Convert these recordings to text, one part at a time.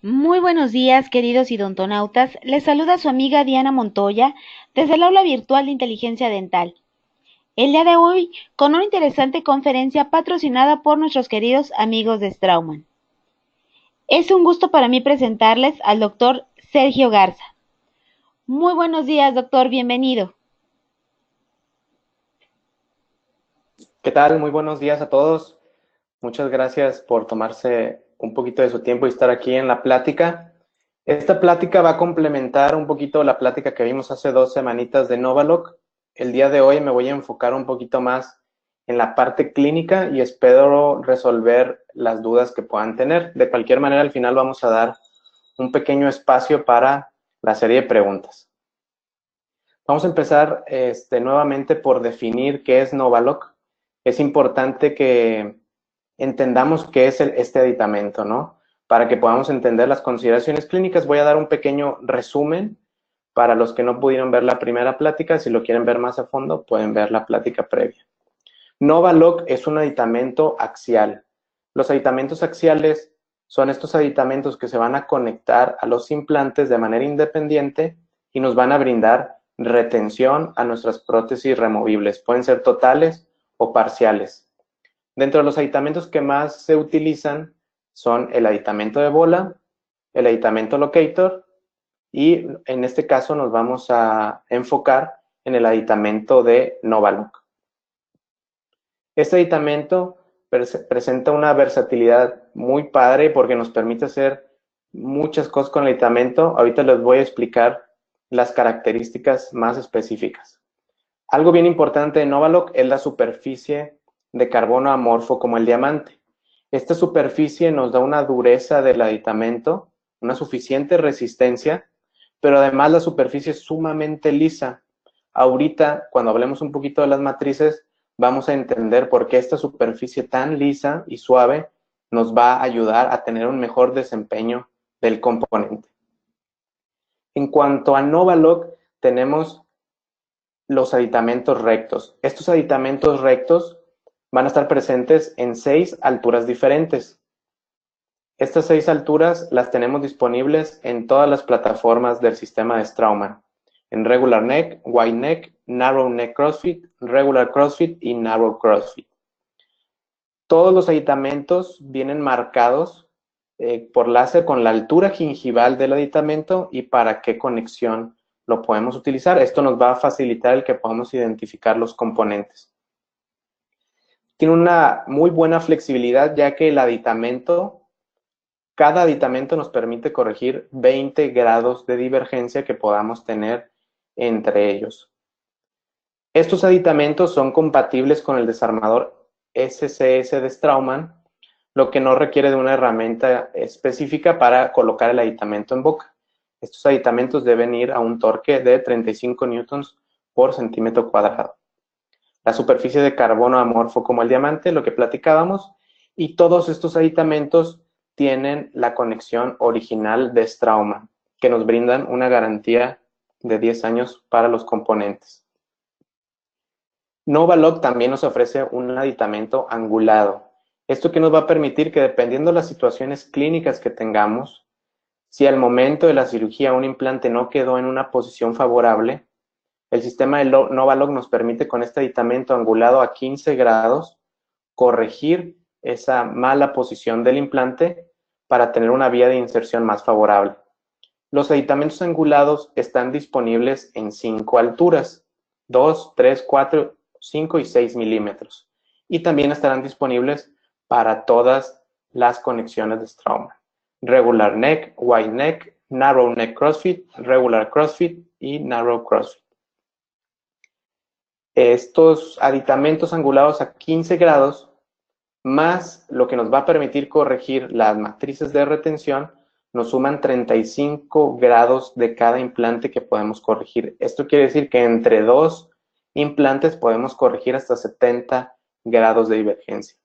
Muy buenos días, queridos idontonautas. Les saluda su amiga Diana Montoya desde el aula virtual de inteligencia dental. El día de hoy con una interesante conferencia patrocinada por nuestros queridos amigos de Straumann. Es un gusto para mí presentarles al doctor Sergio Garza. Muy buenos días, doctor, bienvenido. ¿Qué tal? Muy buenos días a todos. Muchas gracias por tomarse un poquito de su tiempo y estar aquí en la plática. Esta plática va a complementar un poquito la plática que vimos hace 2 semanitas de Novaloc. El día de hoy me voy a enfocar un poquito más en la parte clínica y espero resolver las dudas que puedan tener. De cualquier manera, al final vamos a dar un pequeño espacio para la serie de preguntas. Vamos a empezar nuevamente por definir qué es Novaloc. Es importante que entendamos qué es este aditamento, ¿no? Para que podamos entender las consideraciones clínicas, voy a dar un pequeño resumen para los que no pudieron ver la primera plática. Si lo quieren ver más a fondo, pueden ver la plática previa. Novaloc es un aditamento axial. Los aditamentos axiales son estos aditamentos que se van a conectar a los implantes de manera independiente y nos van a brindar retención a nuestras prótesis removibles. Pueden ser totales o parciales. Dentro de los aditamentos que más se utilizan son el aditamento de bola, el aditamento locator y en este caso nos vamos a enfocar en el aditamento de Novaloc. Este aditamento presenta una versatilidad muy padre porque nos permite hacer muchas cosas con el aditamento. Ahorita les voy a explicar las características más específicas. Algo bien importante de Novaloc es la superficie de carbono amorfo como el diamante. Esta superficie nos da una dureza del aditamento, una suficiente resistencia, pero además la superficie es sumamente lisa. Ahorita, cuando hablemos un poquito de las matrices, vamos a entender por qué esta superficie tan lisa y suave nos va a ayudar a tener un mejor desempeño del componente. En cuanto a Novaloc, tenemos los aditamentos rectos. Estos aditamentos rectos van a estar presentes en 6 alturas diferentes. Estas 6 alturas las tenemos disponibles en todas las plataformas del sistema de Straumann. En Regular Neck, Wide Neck, Narrow Neck CrossFit, Regular CrossFit y Narrow CrossFit. Todos los aditamentos vienen marcados por láser con la altura gingival del aditamento y para qué conexión lo podemos utilizar. Esto nos va a facilitar el que podamos identificar los componentes. Tiene una muy buena flexibilidad ya que el aditamento, cada aditamento nos permite corregir 20 grados de divergencia que podamos tener entre ellos. Estos aditamentos son compatibles con el desarmador SCS de Straumann, lo que no requiere de una herramienta específica para colocar el aditamento en boca. Estos aditamentos deben ir a un torque de 35 newtons por centímetro cuadrado. La superficie de carbono amorfo como el diamante, lo que platicábamos, y todos estos aditamentos tienen la conexión original de Straumann, que nos brindan una garantía de 10 años para los componentes. Novaloc también nos ofrece un aditamento angulado. Esto que nos va a permitir que dependiendo de las situaciones clínicas que tengamos, si al momento de la cirugía un implante no quedó en una posición favorable, el sistema de Novaloc nos permite con este aditamento angulado a 15 grados corregir esa mala posición del implante para tener una vía de inserción más favorable. Los aditamentos angulados están disponibles en 5 alturas, 2, 3, 4, 5 y 6 milímetros. Y también estarán disponibles para todas las conexiones de Straumann. Regular Neck, Wide Neck, Narrow Neck CrossFit, Regular CrossFit y Narrow CrossFit. Estos aditamentos angulados a 15 grados, más lo que nos va a permitir corregir las matrices de retención, nos suman 35 grados de cada implante que podemos corregir. Esto quiere decir que entre 2 implantes podemos corregir hasta 70 grados de divergencia.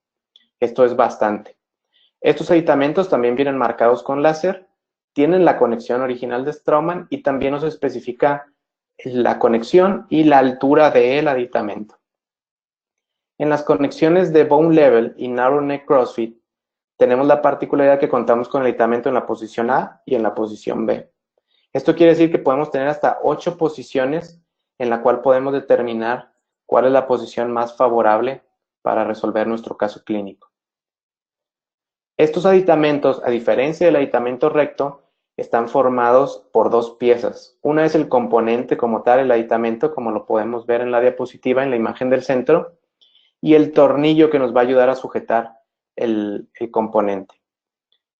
Esto es bastante. Estos aditamentos también vienen marcados con láser, tienen la conexión original de Straumann y también nos especifica la conexión y la altura del aditamento. En las conexiones de Bone Level y Narrow Neck CrossFit tenemos la particularidad que contamos con el aditamento en la posición A y en la posición B. Esto quiere decir que podemos tener hasta 8 posiciones en la cual podemos determinar cuál es la posición más favorable para resolver nuestro caso clínico. Estos aditamentos, a diferencia del aditamento recto, están formados por dos piezas. Una es el componente como tal, el aditamento, como lo podemos ver en la diapositiva, en la imagen del centro, y el tornillo que nos va a ayudar a sujetar el componente.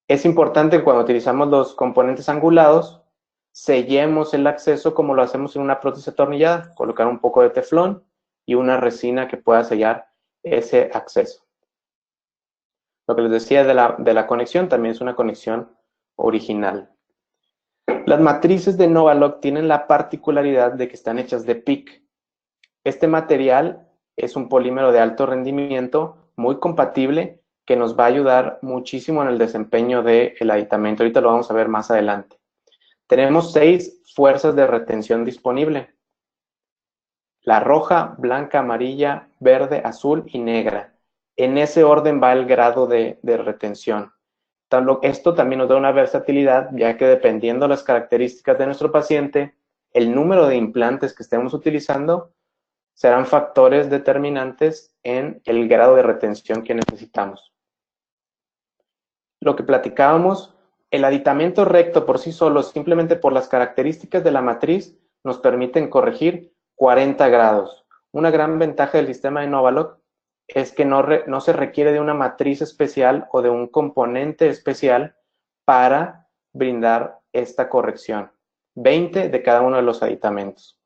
Es importante que cuando utilizamos los componentes angulados, sellemos el acceso como lo hacemos en una prótesis atornillada, colocar un poco de teflón y una resina que pueda sellar ese acceso. Lo que les decía de la conexión también es una conexión original. Las matrices de Novaloc tienen la particularidad de que están hechas de PIC. Este material es un polímero de alto rendimiento, muy compatible, que nos va a ayudar muchísimo en el desempeño del aditamento. Ahorita lo vamos a ver más adelante. Tenemos 6 fuerzas de retención disponible. La roja, blanca, amarilla, verde, azul y negra. En ese orden va el grado de retención. Esto también nos da una versatilidad, ya que dependiendo de las características de nuestro paciente, el número de implantes que estemos utilizando serán factores determinantes en el grado de retención que necesitamos. Lo que platicábamos, el aditamento recto por sí solo, simplemente por las características de la matriz, nos permiten corregir 40 grados. Una gran ventaja del sistema de Novaloc es que no se requiere de una matriz especial o de un componente especial para brindar esta corrección. 20 de cada uno de los aditamentos.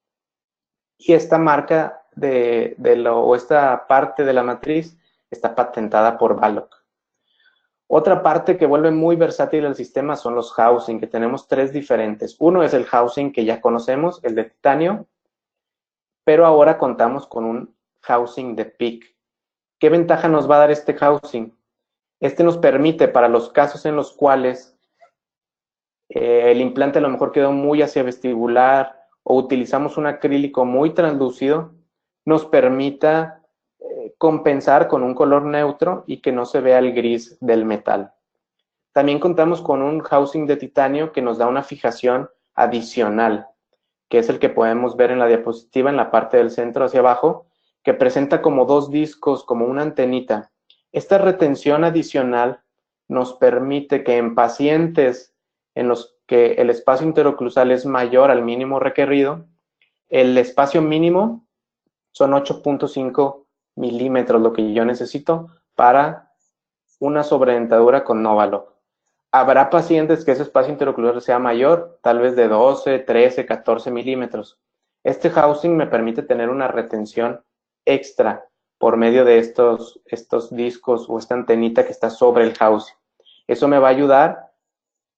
Y esta marca o esta parte de la matriz está patentada por Valoc. Otra parte que vuelve muy versátil el sistema son los housing, que tenemos 3 diferentes. Uno es el housing que ya conocemos, el de titanio, pero ahora contamos con un housing de PIC. ¿Qué ventaja nos va a dar este housing? Este nos permite, para los casos en los cuales el implante a lo mejor quedó muy hacia vestibular o utilizamos un acrílico muy translúcido, nos permita compensar con un color neutro y que no se vea el gris del metal. También contamos con un housing de titanio que nos da una fijación adicional, que es el que podemos ver en la diapositiva en la parte del centro hacia abajo, que presenta como 2 discos, como una antenita. Esta retención adicional nos permite que en pacientes en los que el espacio interoclusal es mayor al mínimo requerido, el espacio mínimo son 8.5 milímetros, lo que yo necesito para una sobredentadura con Novaloc. Habrá pacientes que ese espacio interoclular sea mayor, tal vez de 12, 13, 14 milímetros. Este housing me permite tener una retención extra por medio de estos discos o esta antenita que está sobre el housing. Eso me va a ayudar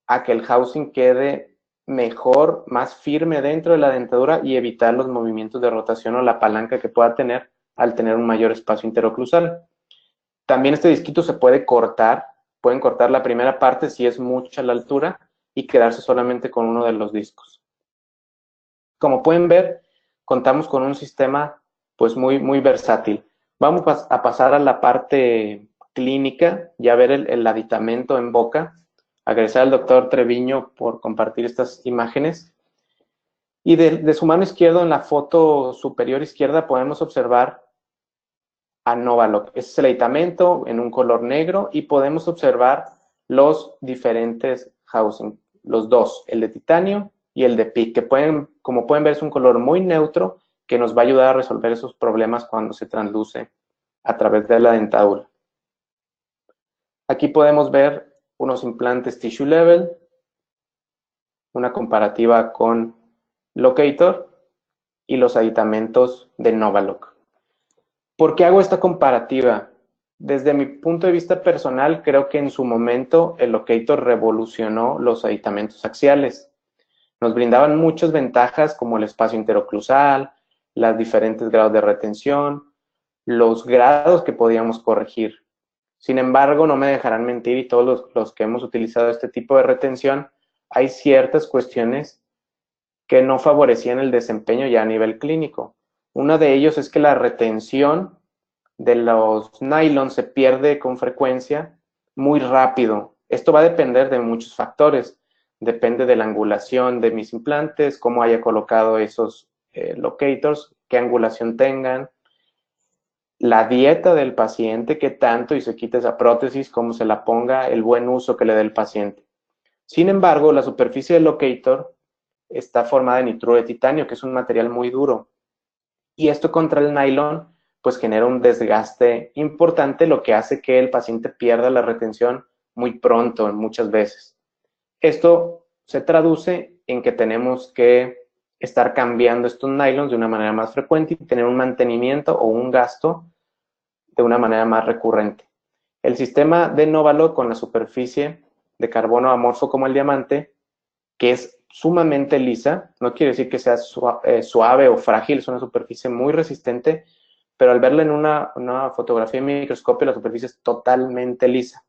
a que el housing quede mejor, más firme dentro de la dentadura y evitar los movimientos de rotación o la palanca que pueda tener al tener un mayor espacio interoclusal. También este disquito se puede cortar, pueden cortar la primera parte si es mucha la altura y quedarse solamente con uno de los discos. Como pueden ver, contamos con un sistema pues muy versátil. Vamos a pasar a la parte clínica, ya ver el aditamento en boca. Agradecer al doctor Treviño por compartir estas imágenes. Y de su mano izquierda, en la foto superior izquierda, podemos observar a Novaloc. Este es el aditamento en un color negro y podemos observar los diferentes housing, los dos, el de titanio y el de PIC, que como pueden ver, es un color muy neutro que nos va a ayudar a resolver esos problemas cuando se transluce a través de la dentadura. Aquí podemos ver unos implantes tissue level, una comparativa con Locator y los aditamentos de Novaloc. ¿Por qué hago esta comparativa? Desde mi punto de vista personal, creo que en su momento el Locator revolucionó los aditamentos axiales. Nos brindaban muchas ventajas como el espacio interoclusal, los diferentes grados de retención, los grados que podíamos corregir. Sin embargo, no me dejarán mentir, y todos los que hemos utilizado este tipo de retención, hay ciertas cuestiones que no favorecían el desempeño ya a nivel clínico. Uno de ellos es que la retención de los nylon se pierde con frecuencia muy rápido. Esto va a depender de muchos factores. Depende de la angulación de mis implantes, cómo haya colocado esos locators, qué angulación tengan, la dieta del paciente, qué tanto y se quita esa prótesis, cómo se la ponga, el buen uso que le dé el paciente. Sin embargo, la superficie del locator está formada de nitruro de titanio, que es un material muy duro. Y esto contra el nylon, pues genera un desgaste importante, lo que hace que el paciente pierda la retención muy pronto, muchas veces. Esto se traduce en que tenemos que estar cambiando estos nylons de una manera más frecuente y tener un mantenimiento o un gasto de una manera más recurrente. El sistema de Novaloc con la superficie de carbono amorfo como el diamante, que es sumamente lisa, no quiere decir que sea suave o frágil, es una superficie muy resistente, pero al verla en una fotografía en microscopio, la superficie es totalmente lisa.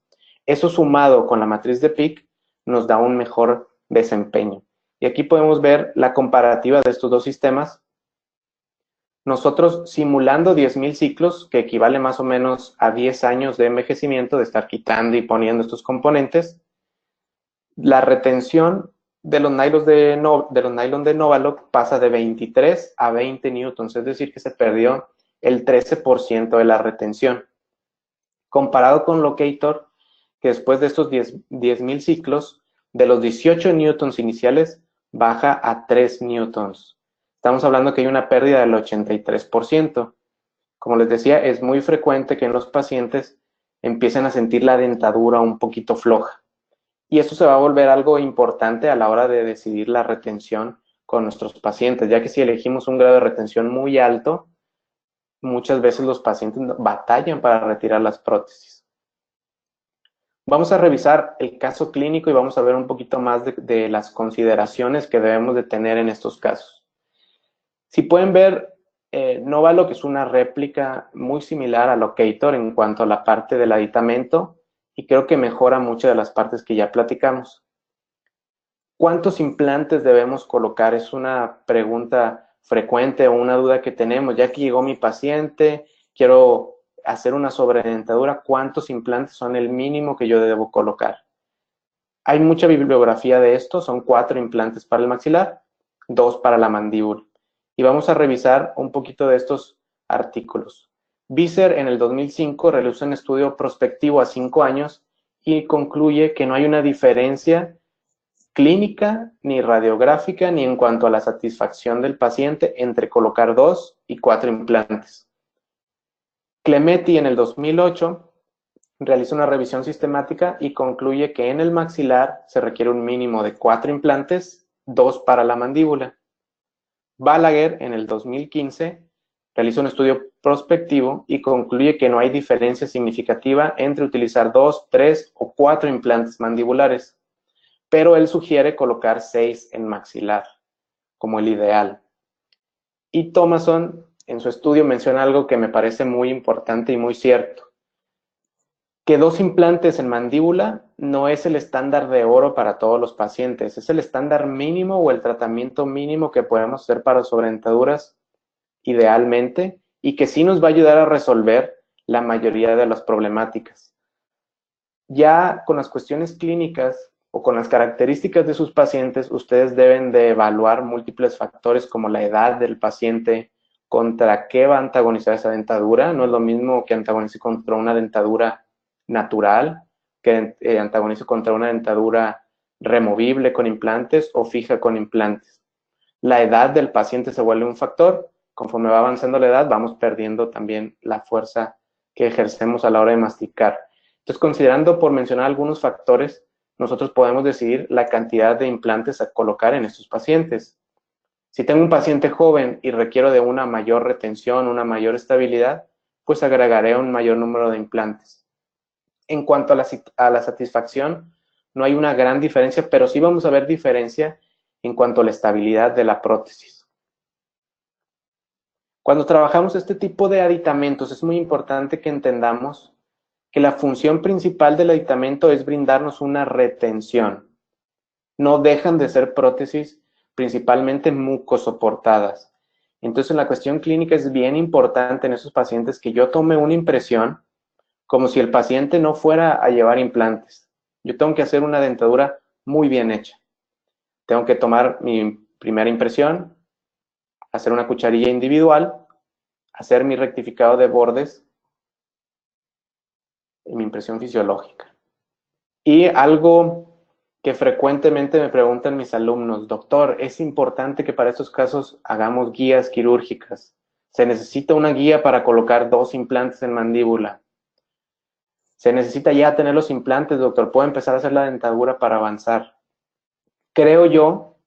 Eso sumado con la matriz de Peak nos da un mejor desempeño. Y aquí podemos ver la comparativa de estos dos sistemas. Nosotros simulando 10,000 ciclos, que equivale más o menos a 10 años de envejecimiento, de estar quitando y poniendo estos componentes, la retención de los nylon de Novaloc pasa de 23 a 20 newtons, es decir, que se perdió el 13% de la retención. Comparado con Locator, que después de estos 10,000 ciclos, de los 18 newtons iniciales, baja a 3 newtons. Estamos hablando que hay una pérdida del 83%. Como les decía, es muy frecuente que en los pacientes empiecen a sentir la dentadura un poquito floja. Y esto se va a volver algo importante a la hora de decidir la retención con nuestros pacientes, ya que si elegimos un grado de retención muy alto, muchas veces los pacientes batallan para retirar las prótesis. Vamos a revisar el caso clínico y vamos a ver un poquito más de las consideraciones que debemos de tener en estos casos. Si pueden ver, Novaloc es una réplica muy similar a Locator en cuanto a la parte del aditamento y creo que mejora muchas de las partes que ya platicamos. ¿Cuántos implantes debemos colocar? Es una pregunta frecuente o una duda que tenemos. Ya que llegó mi paciente, quiero hacer una sobredentadura, ¿cuántos implantes son el mínimo que yo debo colocar? Hay mucha bibliografía de esto, son 4 implantes para el maxilar, 2 para la mandíbula. Y vamos a revisar un poquito de estos artículos. Visser en el 2005 realizó un estudio prospectivo a 5 años y concluye que no hay una diferencia clínica, ni radiográfica, ni en cuanto a la satisfacción del paciente entre colocar 2 y 4 implantes. Clementi en el 2008 realiza una revisión sistemática y concluye que en el maxilar se requiere un mínimo de 4 implantes, 2 para la mandíbula. Balaguer en el 2015 realiza un estudio prospectivo y concluye que no hay diferencia significativa entre utilizar 2, 3 o 4 implantes mandibulares, pero él sugiere colocar 6 en maxilar como el ideal. Y Thomason en su estudio menciona algo que me parece muy importante y muy cierto, que 2 implantes en mandíbula no es el estándar de oro para todos los pacientes, es el estándar mínimo o el tratamiento mínimo que podemos hacer para sobredentaduras idealmente y que sí nos va a ayudar a resolver la mayoría de las problemáticas. Ya con las cuestiones clínicas o con las características de sus pacientes, ustedes deben de evaluar múltiples factores como la edad del paciente, contra qué va a antagonizar esa dentadura. No es lo mismo que antagonice contra una dentadura natural, que antagonice contra una dentadura removible con implantes o fija con implantes. La edad del paciente se vuelve un factor. Conforme va avanzando la edad, vamos perdiendo también la fuerza que ejercemos a la hora de masticar. Entonces, considerando por mencionar algunos factores, nosotros podemos decidir la cantidad de implantes a colocar en estos pacientes. Si tengo un paciente joven y requiero de una mayor retención, una mayor estabilidad, pues agregaré un mayor número de implantes. En cuanto a la satisfacción, no hay una gran diferencia, pero sí vamos a ver diferencia en cuanto a la estabilidad de la prótesis. Cuando trabajamos este tipo de aditamentos, es muy importante que entendamos que la función principal del aditamento es brindarnos una retención. No dejan de ser prótesis principalmente mucosoportadas. Entonces, en la cuestión clínica es bien importante en esos pacientes que yo tome una impresión como si el paciente no fuera a llevar implantes. Yo tengo que hacer una dentadura muy bien hecha. Tengo que tomar mi primera impresión, hacer una cucharilla individual, hacer mi rectificado de bordes y mi impresión fisiológica. Y algo que frecuentemente me preguntan mis alumnos: doctor, ¿es importante que para estos casos hagamos guías quirúrgicas? ¿Se necesita una guía para colocar 2 implantes en mandíbula? ¿Se necesita ya tener los implantes, doctor? ¿Puedo empezar a hacer la dentadura para avanzar? Creo yo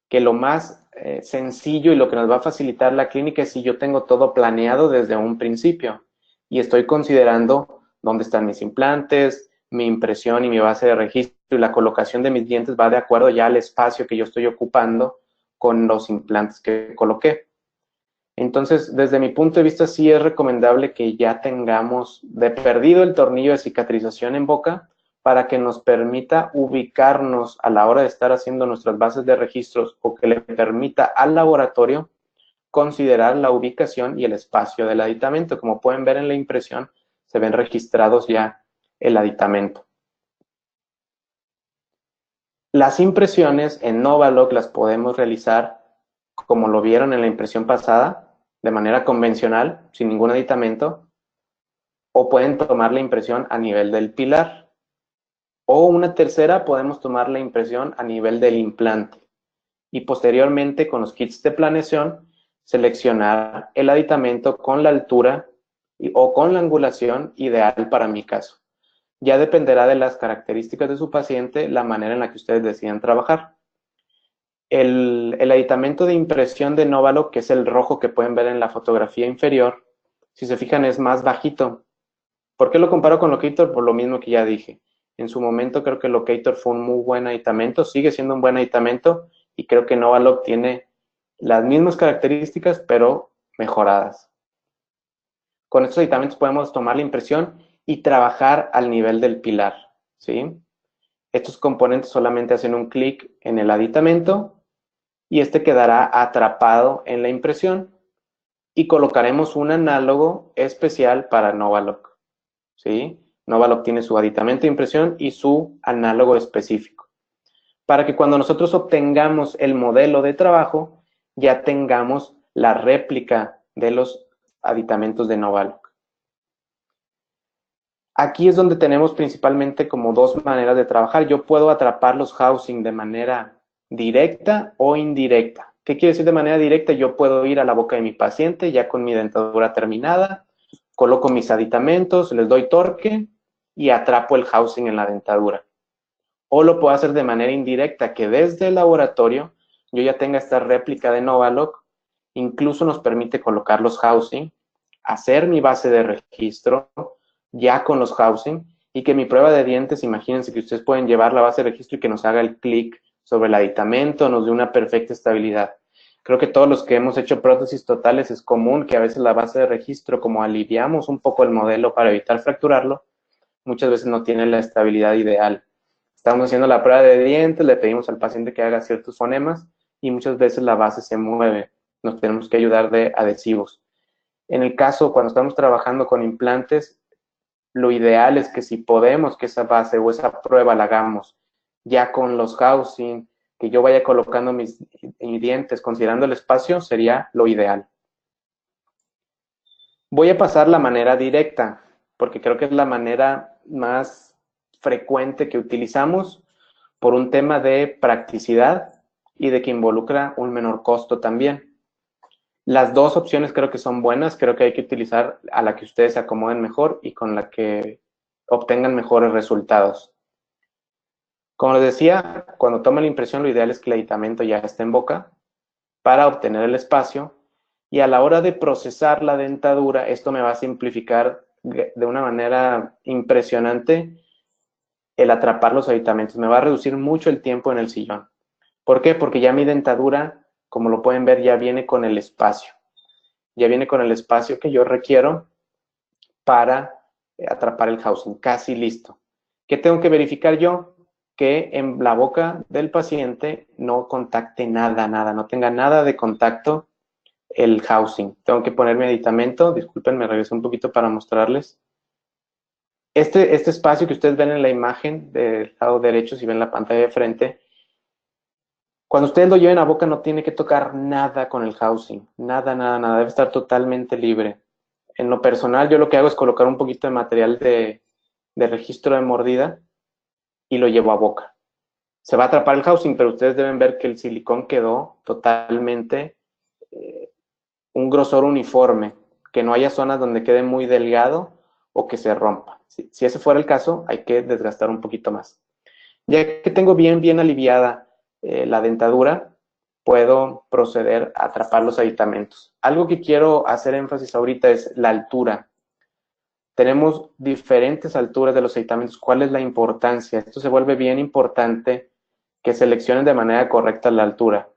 que lo más sencillo y lo que nos va a facilitar la clínica es si yo tengo todo planeado desde un principio y estoy considerando dónde están mis implantes, mi impresión y mi base de registro, y la colocación de mis dientes va de acuerdo ya al espacio que yo estoy ocupando con los implantes que coloqué. Entonces, desde mi punto de vista, sí es recomendable que ya tengamos de perdido el tornillo de cicatrización en boca para que nos permita ubicarnos a la hora de estar haciendo nuestras bases de registros, o que le permita al laboratorio considerar la ubicación y el espacio del aditamento. Como pueden ver en la impresión, se ven registrados ya el aditamento. Las impresiones en Novaloc las podemos realizar como lo vieron en la impresión pasada, de manera convencional, sin ningún aditamento, o pueden tomar la impresión a nivel del pilar. O una tercera, podemos tomar la impresión a nivel del implante. Y posteriormente, con los kits de planeación, seleccionar el aditamento con la altura o con la angulación ideal para mi caso. Ya dependerá de las características de su paciente la manera en la que ustedes decidan trabajar. El aditamento de impresión de Novaloc, que es el rojo que pueden ver en la fotografía inferior, si se fijan es más bajito. ¿Por qué lo comparo con Locator? Por lo mismo que ya dije. En su momento creo que Locator fue un muy buen aditamento, sigue siendo un buen aditamento, y creo que Novaloc tiene las mismas características, pero mejoradas. Con estos aditamentos podemos tomar la impresión y trabajar al nivel del pilar, ¿sí? Estos componentes solamente hacen un clic en el aditamento y este quedará atrapado en la impresión, y colocaremos un análogo especial para Novaloc, ¿sí? Novaloc tiene su aditamento de impresión y su análogo específico, para que cuando nosotros obtengamos el modelo de trabajo, ya tengamos la réplica de los aditamentos de Novaloc. Aquí es donde tenemos principalmente como dos maneras de trabajar. Yo puedo atrapar los housing de manera directa o indirecta. ¿Qué quiere decir de manera directa? Yo puedo ir a la boca de mi paciente ya con mi dentadura terminada, coloco mis aditamentos, les doy torque y atrapo el housing en la dentadura. O lo puedo hacer de manera indirecta, que desde el laboratorio yo ya tenga esta réplica de Novaloc. Incluso nos permite colocar los housing, hacer mi base de registro ya con los housing, y que mi prueba de dientes, imagínense que ustedes pueden llevar la base de registro y que nos haga el clic sobre el aditamento, nos dé una perfecta estabilidad. Creo que todos los que hemos hecho prótesis totales es común que a veces la base de registro, como aliviamos un poco el modelo para evitar fracturarlo, muchas veces no tiene la estabilidad ideal. Estamos haciendo la prueba de dientes, le pedimos al paciente que haga ciertos fonemas y muchas veces la base se mueve. Nos tenemos que ayudar de adhesivos. En el caso, cuando estamos trabajando con implantes, lo ideal es que si podemos que esa base o esa prueba la hagamos ya con los housing, que yo vaya colocando mis dientes considerando el espacio, sería lo ideal. Voy a pasar la manera directa, porque creo que es la manera más frecuente que utilizamos por un tema de practicidad y de que involucra un menor costo también. Las dos opciones creo que son buenas, creo que hay que utilizar a la que ustedes se acomoden mejor y con la que obtengan mejores resultados. Como les decía, cuando tomen la impresión, lo ideal es que el aditamento ya esté en boca para obtener el espacio, y a la hora de procesar la dentadura, esto me va a simplificar de una manera impresionante el atrapar los aditamentos. Me va a reducir mucho el tiempo en el sillón. ¿Por qué? Porque ya mi dentadura, como lo pueden ver, ya viene con el espacio. Ya viene con el espacio que yo requiero para atrapar el housing, casi listo. ¿Qué tengo que verificar yo? Que en la boca del paciente no contacte nada, no tenga nada de contacto el housing. Tengo que poner mi aditamento, disculpen, me regreso un poquito para mostrarles. Este espacio que ustedes ven en la imagen del lado derecho, si ven la pantalla de frente, cuando ustedes lo lleven a boca no tiene que tocar nada con el housing, nada, nada, nada, debe estar totalmente libre. En lo personal, yo lo que hago es colocar un poquito de material de registro de mordida y lo llevo a boca. Se va a atrapar el housing, pero ustedes deben ver que el silicón quedó totalmente un grosor uniforme, que no haya zonas donde quede muy delgado o que se rompa. Si ese fuera el caso, hay que desgastar un poquito más. Ya que tengo bien aliviada la dentadura, puedo proceder a atrapar los aditamentos. Algo que quiero hacer énfasis ahorita es la altura. Tenemos diferentes alturas de los aditamentos. ¿Cuál es la importancia? Esto se vuelve bien importante que seleccionen de manera correcta la altura.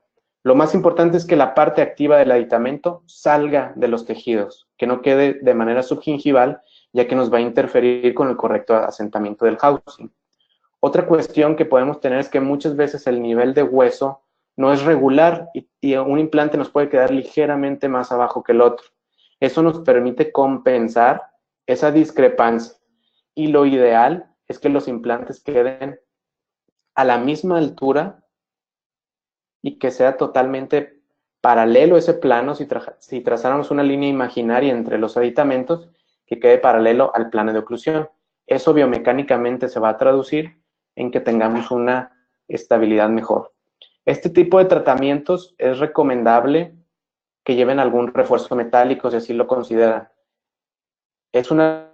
Lo más importante es que la parte activa del aditamento salga de los tejidos, que no quede de manera subgingival, ya que nos va a interferir con el correcto asentamiento del housing. Otra cuestión que podemos tener es que muchas veces el nivel de hueso no es regular y un implante nos puede quedar ligeramente más abajo que el otro. Eso nos permite compensar esa discrepancia y lo ideal es que los implantes queden a la misma altura y que sea totalmente paralelo ese plano, si trazáramos una línea imaginaria entre los aditamentos, que quede paralelo al plano de oclusión. Eso biomecánicamente se va a traducir en que tengamos una estabilidad mejor. Este tipo de tratamientos es recomendable que lleven algún refuerzo metálico, si así lo consideran. Es una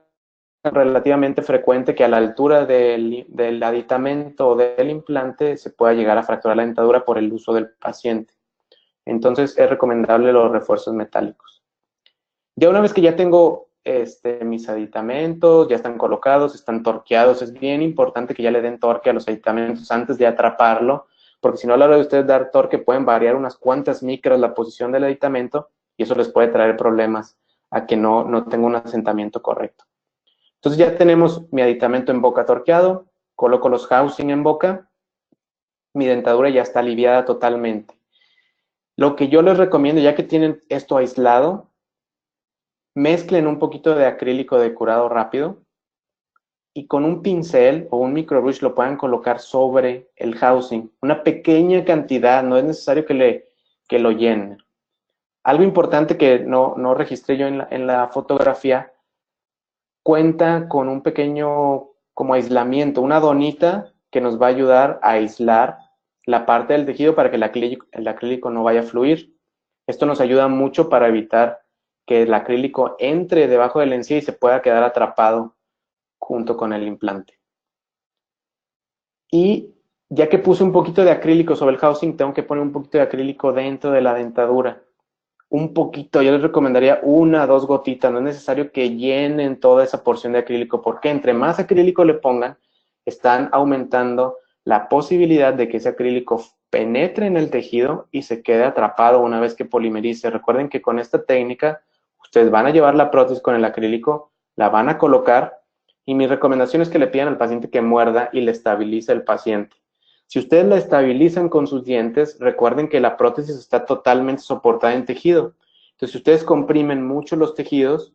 relativamente frecuente que a la altura del aditamento o del implante se pueda llegar a fracturar la dentadura por el uso del paciente. Entonces es recomendable los refuerzos metálicos. Ya una vez que ya tengo mis aditamentos, ya están colocados, están torqueados, es bien importante que ya le den torque a los aditamentos antes de atraparlo, porque si no a la hora de ustedes dar torque pueden variar unas cuantas micras la posición del aditamento y eso les puede traer problemas a que no tenga un asentamiento correcto. Entonces ya tenemos mi aditamento en boca torqueado, coloco los housing en boca, mi dentadura ya está aliviada totalmente. Lo que yo les recomiendo, ya que tienen esto aislado, mezclen un poquito de acrílico de curado rápido y con un pincel o un microbrush lo puedan colocar sobre el housing. Una pequeña cantidad, no es necesario que lo llenen. Algo importante que no registré yo en la fotografía, cuenta con un pequeño como aislamiento, una donita que nos va a ayudar a aislar la parte del tejido para que el acrílico no vaya a fluir. Esto nos ayuda mucho para evitar que el acrílico entre debajo de la encía y se pueda quedar atrapado junto con el implante. Y ya que puse un poquito de acrílico sobre el housing, tengo que poner un poquito de acrílico dentro de la dentadura. Un poquito, yo les recomendaría 1 o 2 gotitas, no es necesario que llenen toda esa porción de acrílico, porque entre más acrílico le pongan, están aumentando la posibilidad de que ese acrílico penetre en el tejido y se quede atrapado una vez que polimerice. Recuerden que con esta técnica, ustedes van a llevar la prótesis con el acrílico, la van a colocar y mi recomendación es que le pidan al paciente que muerda y le estabilice el paciente. Si ustedes la estabilizan con sus dientes, recuerden que la prótesis está totalmente soportada en tejido. Entonces, si ustedes comprimen mucho los tejidos,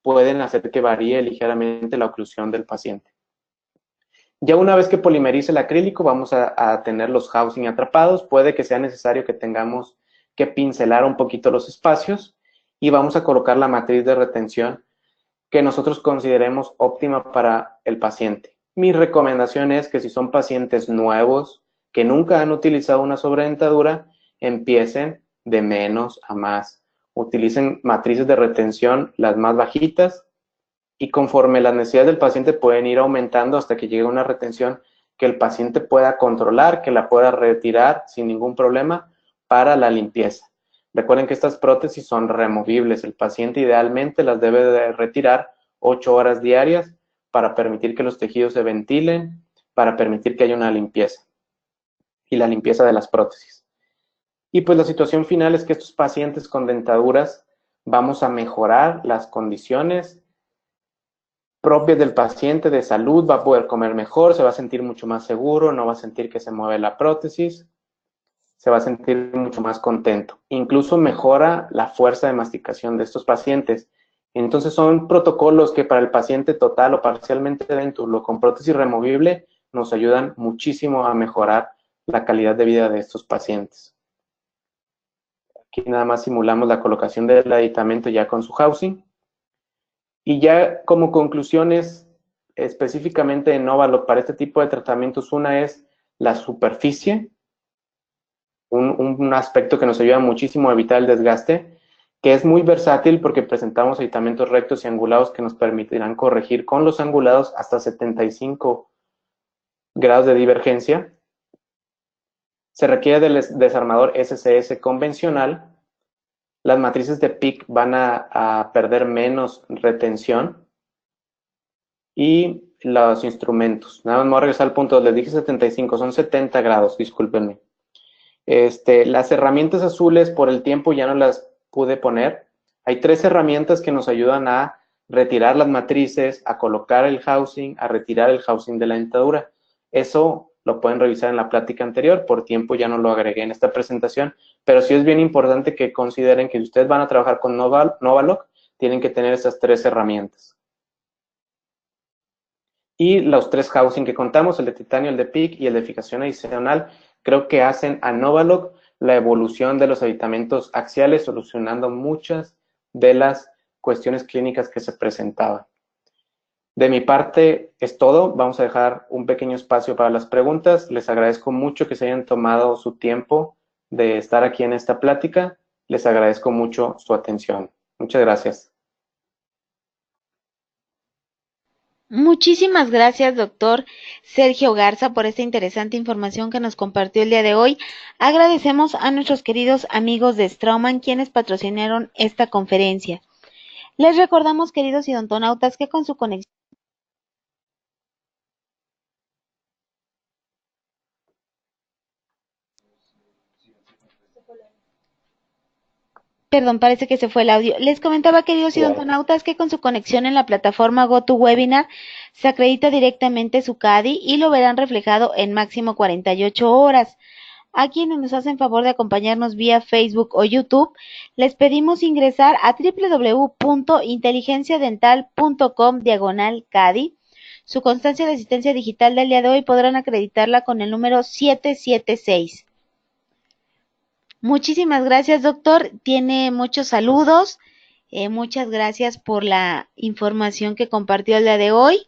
pueden hacer que varíe ligeramente la oclusión del paciente. Ya una vez que polimerice el acrílico, vamos a tener los housing atrapados. Puede que sea necesario que tengamos que pincelar un poquito los espacios y vamos a colocar la matriz de retención que nosotros consideremos óptima para el paciente. Mi recomendación es que si son pacientes nuevos que nunca han utilizado una sobredentadura, empiecen de menos a más. Utilicen matrices de retención las más bajitas y conforme las necesidades del paciente pueden ir aumentando hasta que llegue a una retención que el paciente pueda controlar, que la pueda retirar sin ningún problema para la limpieza. Recuerden que estas prótesis son removibles. El paciente idealmente las debe de retirar 8 horas diarias para permitir que los tejidos se ventilen, para permitir que haya una limpieza y la limpieza de las prótesis. Y pues la situación final es que estos pacientes con dentaduras vamos a mejorar las condiciones propias del paciente de salud, va a poder comer mejor, se va a sentir mucho más seguro, no va a sentir que se mueve la prótesis, se va a sentir mucho más contento. Incluso mejora la fuerza de masticación de estos pacientes. Entonces son protocolos que para el paciente total o parcialmente dentulo con prótesis removible nos ayudan muchísimo a mejorar la calidad de vida de estos pacientes. Aquí nada más simulamos la colocación del aditamento ya con su housing. Y ya como conclusiones específicamente en Novaloc para este tipo de tratamientos, una es la superficie, un aspecto que nos ayuda muchísimo a evitar el desgaste, que es muy versátil porque presentamos aditamentos rectos y angulados que nos permitirán corregir con los angulados hasta 75 grados de divergencia. Se requiere del desarmador SCS convencional. Las matrices de PIC van a perder menos retención. Y los instrumentos. Nada más me voy a regresar al punto, les dije 75, son 70 grados, discúlpenme. Las herramientas azules por el tiempo ya no las pude poner. Hay 3 herramientas que nos ayudan a retirar las matrices, a colocar el housing, a retirar el housing de la dentadura. Eso lo pueden revisar en la plática anterior, por tiempo ya no lo agregué en esta presentación, pero sí es bien importante que consideren que si ustedes van a trabajar con Novaloc, tienen que tener esas 3 herramientas. Y los 3 housing que contamos, el de titanio, el de PIC y el de fijación adicional, creo que hacen a Novaloc la evolución de los aditamentos axiales, solucionando muchas de las cuestiones clínicas que se presentaban. De mi parte es todo. Vamos a dejar un pequeño espacio para las preguntas. Les agradezco mucho que se hayan tomado su tiempo de estar aquí en esta plática. Les agradezco mucho su atención. Muchas gracias. Muchísimas gracias, doctor Sergio Garza, por esta interesante información que nos compartió el día de hoy. Agradecemos a nuestros queridos amigos de Straumann, quienes patrocinaron esta conferencia. Les recordamos, queridos idontonautas, que con su conexión... Perdón, parece que se fue el audio. Les comentaba, queridos idontonautas, que con su conexión en la plataforma GoToWebinar se acredita directamente su CADI y lo verán reflejado en máximo 48 horas. A quienes nos hacen favor de acompañarnos vía Facebook o YouTube, les pedimos ingresar a www.inteligenciadental.com/CADI. Su constancia de asistencia digital del día de hoy podrán acreditarla con el número 776. Muchísimas gracias, doctor. Tiene muchos saludos. Muchas gracias por la información que compartió el día de hoy.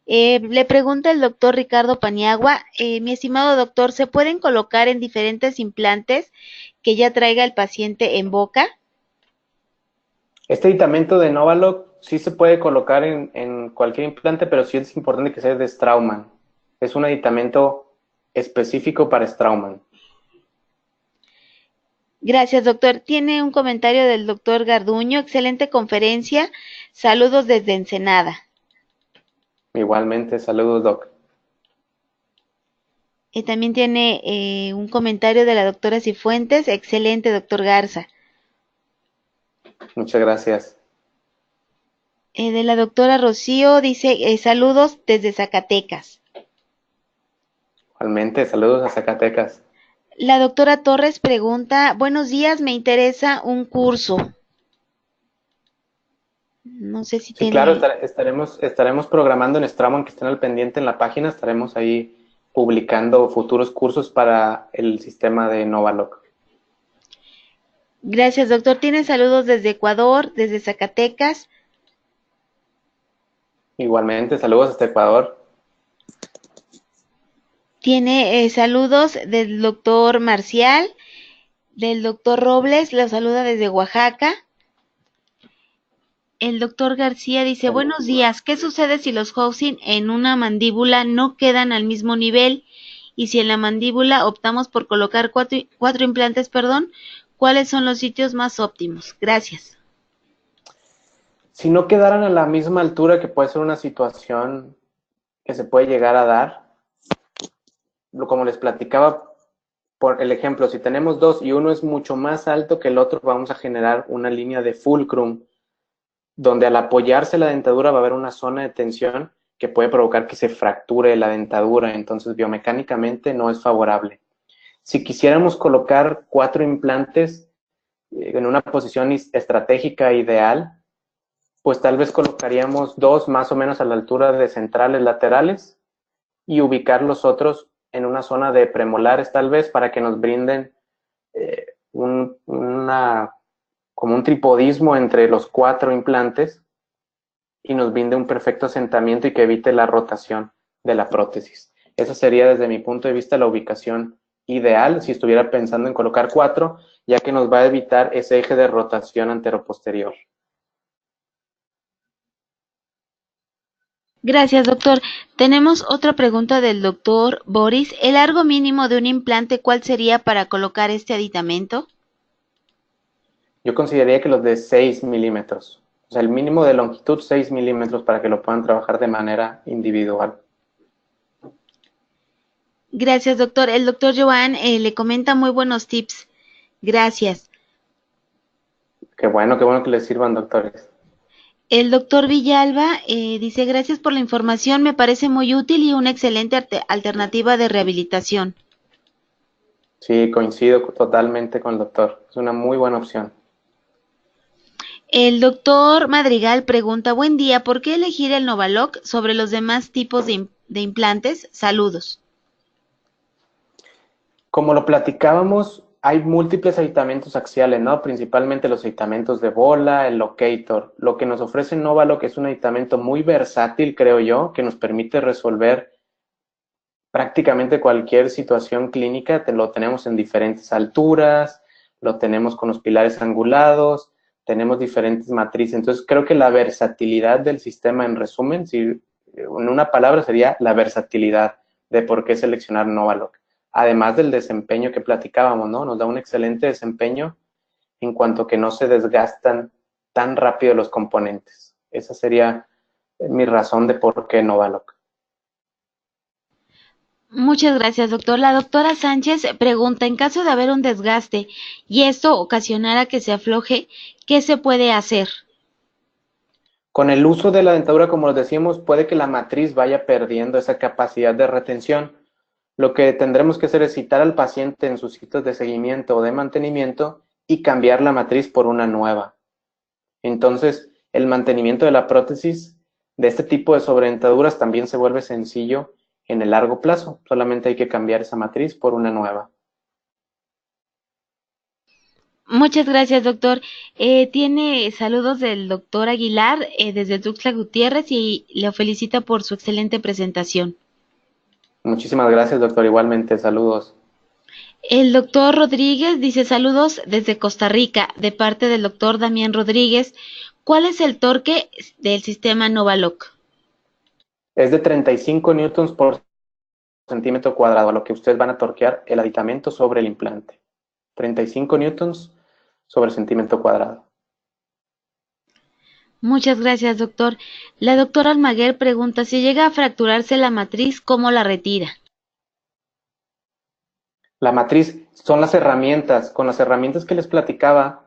Le pregunta el doctor Ricardo Paniagua, mi estimado doctor, ¿se pueden colocar en diferentes implantes que ya traiga el paciente en boca? Este aditamento de Novaloc sí se puede colocar en cualquier implante, pero sí es importante que sea de Straumann. Es un aditamento específico para Straumann. Gracias, doctor. Tiene un comentario del doctor Garduño. Excelente conferencia. Saludos desde Ensenada. Igualmente, saludos, doc. También tiene un comentario de la doctora Cifuentes. Excelente, doctor Garza. Muchas gracias. De la doctora Rocío dice, saludos desde Zacatecas. Igualmente, saludos a Zacatecas. La doctora Torres pregunta, buenos días, me interesa un curso. No sé si sí, tiene... Claro, estaremos programando en Straumann, que estén al pendiente en la página, estaremos ahí publicando futuros cursos para el sistema de Novaloc. Gracias, doctor. Tiene saludos desde Ecuador, desde Zacatecas. Igualmente, saludos hasta Ecuador. Tiene saludos del doctor Marcial, del doctor Robles, lo saluda desde Oaxaca. El doctor García dice, buenos días, ¿qué sucede si los housing en una mandíbula no quedan al mismo nivel? Y si en la mandíbula optamos por colocar cuatro implantes, ¿cuáles son los sitios más óptimos? Gracias. Si no quedaran a la misma altura, que puede ser una situación que se puede llegar a dar, como les platicaba, por el ejemplo, si tenemos 2 y uno es mucho más alto que el otro, vamos a generar una línea de fulcrum, donde al apoyarse la dentadura va a haber una zona de tensión que puede provocar que se fracture la dentadura, entonces biomecánicamente no es favorable. Si quisiéramos colocar 4 implantes en una posición estratégica ideal, pues tal vez colocaríamos dos más o menos a la altura de centrales laterales y ubicar los otros en una zona de premolares tal vez para que nos brinden como un tripodismo entre los 4 implantes y nos brinde un perfecto asentamiento y que evite la rotación de la prótesis. Esa sería desde mi punto de vista la ubicación ideal si estuviera pensando en colocar 4, ya que nos va a evitar ese eje de rotación anteroposterior. Gracias, doctor. Tenemos otra pregunta del doctor Boris. ¿El largo mínimo de un implante cuál sería para colocar este aditamento? Yo consideraría que los de 6 milímetros, o sea, el mínimo de longitud 6 milímetros para que lo puedan trabajar de manera individual. Gracias, doctor. El doctor Joan le comenta muy buenos tips. Gracias. Qué bueno que les sirvan, doctores. El doctor Villalba dice, gracias por la información, me parece muy útil y una excelente alternativa de rehabilitación. Sí, coincido totalmente con el doctor. Es una muy buena opción. El doctor Madrigal pregunta, buen día, ¿por qué elegir el Novaloc sobre los demás tipos de implantes? Saludos. Como lo platicábamos, hay múltiples aditamentos axiales, ¿no? Principalmente los aditamentos de bola, el locator. Lo que nos ofrece Novaloc es un aditamento muy versátil, creo yo, que nos permite resolver prácticamente cualquier situación clínica. Lo tenemos en diferentes alturas, lo tenemos con los pilares angulados, tenemos diferentes matrices. Entonces, creo que la versatilidad del sistema, en resumen, si en una palabra sería la versatilidad de por qué seleccionar Novaloc. Además del desempeño que platicábamos, ¿no? Nos da un excelente desempeño en cuanto que no se desgastan tan rápido los componentes. Esa sería mi razón de por qué Novaloc. Muchas gracias, doctor. La doctora Sánchez pregunta, en caso de haber un desgaste y esto ocasionara que se afloje, ¿qué se puede hacer? Con el uso de la dentadura, como les decíamos, puede que la matriz vaya perdiendo esa capacidad de retención. Lo que tendremos que hacer es citar al paciente en sus citas de seguimiento o de mantenimiento y cambiar la matriz por una nueva. Entonces, el mantenimiento de la prótesis de este tipo de sobredentaduras también se vuelve sencillo en el largo plazo. Solamente hay que cambiar esa matriz por una nueva. Muchas gracias, doctor. Tiene saludos del doctor Aguilar desde Tuxtla Gutiérrez y le felicita por su excelente presentación. Muchísimas gracias, doctor. Igualmente, saludos. El doctor Rodríguez dice saludos desde Costa Rica de parte del doctor Damián Rodríguez. ¿Cuál es el torque del sistema Novaloc? Es de 35 newtons por centímetro cuadrado, a lo que ustedes van a torquear el aditamento sobre el implante. 35 newtons sobre centímetro cuadrado. Muchas gracias, doctor. La doctora Almaguer pregunta, si llega a fracturarse la matriz, ¿cómo la retira? La matriz son las herramientas. Con las herramientas que les platicaba,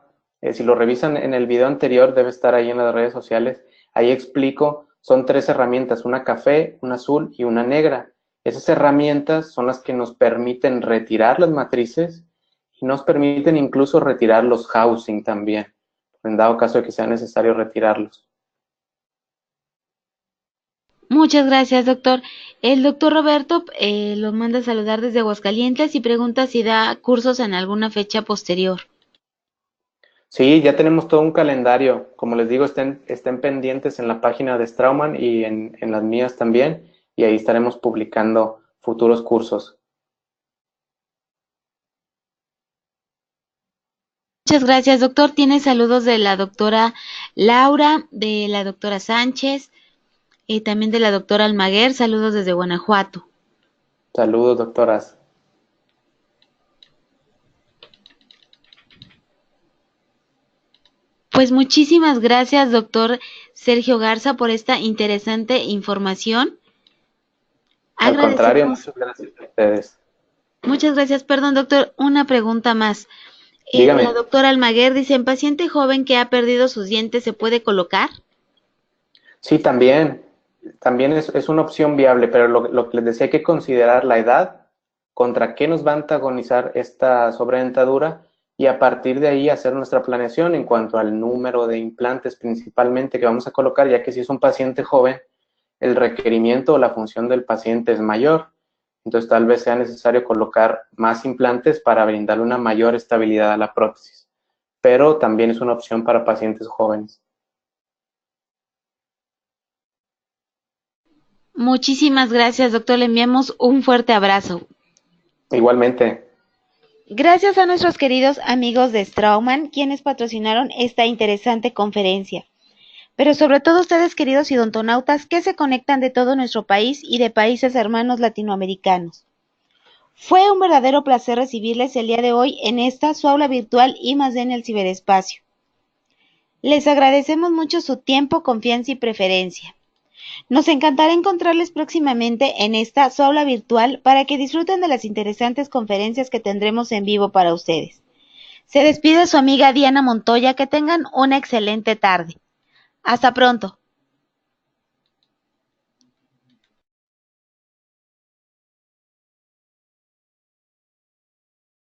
si lo revisan en el video anterior, debe estar ahí en las redes sociales. Ahí explico, son 3 herramientas, una café, una azul y una negra. Esas herramientas son las que nos permiten retirar las matrices y nos permiten incluso retirar los housing también, en dado caso de que sea necesario retirarlos. Muchas gracias, doctor. El doctor Roberto lo manda a saludar desde Aguascalientes y pregunta si da cursos en alguna fecha posterior. Sí, ya tenemos todo un calendario. Como les digo, estén pendientes en la página de Straumann y en las mías también, y ahí estaremos publicando futuros cursos. Muchas gracias, doctor. Tiene saludos de la doctora Laura, de la doctora Sánchez y también de la doctora Almaguer. Saludos desde Guanajuato. Saludos, doctoras. Pues muchísimas gracias, doctor Sergio Garza, por esta interesante información. Al contrario, Agradecemos. muchas gracias a ustedes. Muchas gracias. Perdón, doctor. Una pregunta más. La Dígame. doctora Almaguer dice, ¿en paciente joven que ha perdido sus dientes se puede colocar? Sí, también es una opción viable, pero lo que les decía, hay que considerar la edad, contra qué nos va a antagonizar esta sobredentadura y a partir de ahí hacer nuestra planeación en cuanto al número de implantes principalmente que vamos a colocar, ya que si es un paciente joven, el requerimiento o la función del paciente es mayor. Entonces tal vez sea necesario colocar más implantes para brindarle una mayor estabilidad a la prótesis, pero también es una opción para pacientes jóvenes. Muchísimas gracias, doctor. Le enviamos un fuerte abrazo. Igualmente. Gracias a nuestros queridos amigos de Straumann, quienes patrocinaron esta interesante conferencia. Pero sobre todo ustedes, queridos idontonautas, que se conectan de todo nuestro país y de países hermanos latinoamericanos. Fue un verdadero placer recibirles el día de hoy en esta su aula virtual I+D en el ciberespacio. Les agradecemos mucho su tiempo, confianza y preferencia. Nos encantará encontrarles próximamente en esta su aula virtual para que disfruten de las interesantes conferencias que tendremos en vivo para ustedes. Se despide su amiga Diana Montoya, que tengan una excelente tarde. Hasta pronto.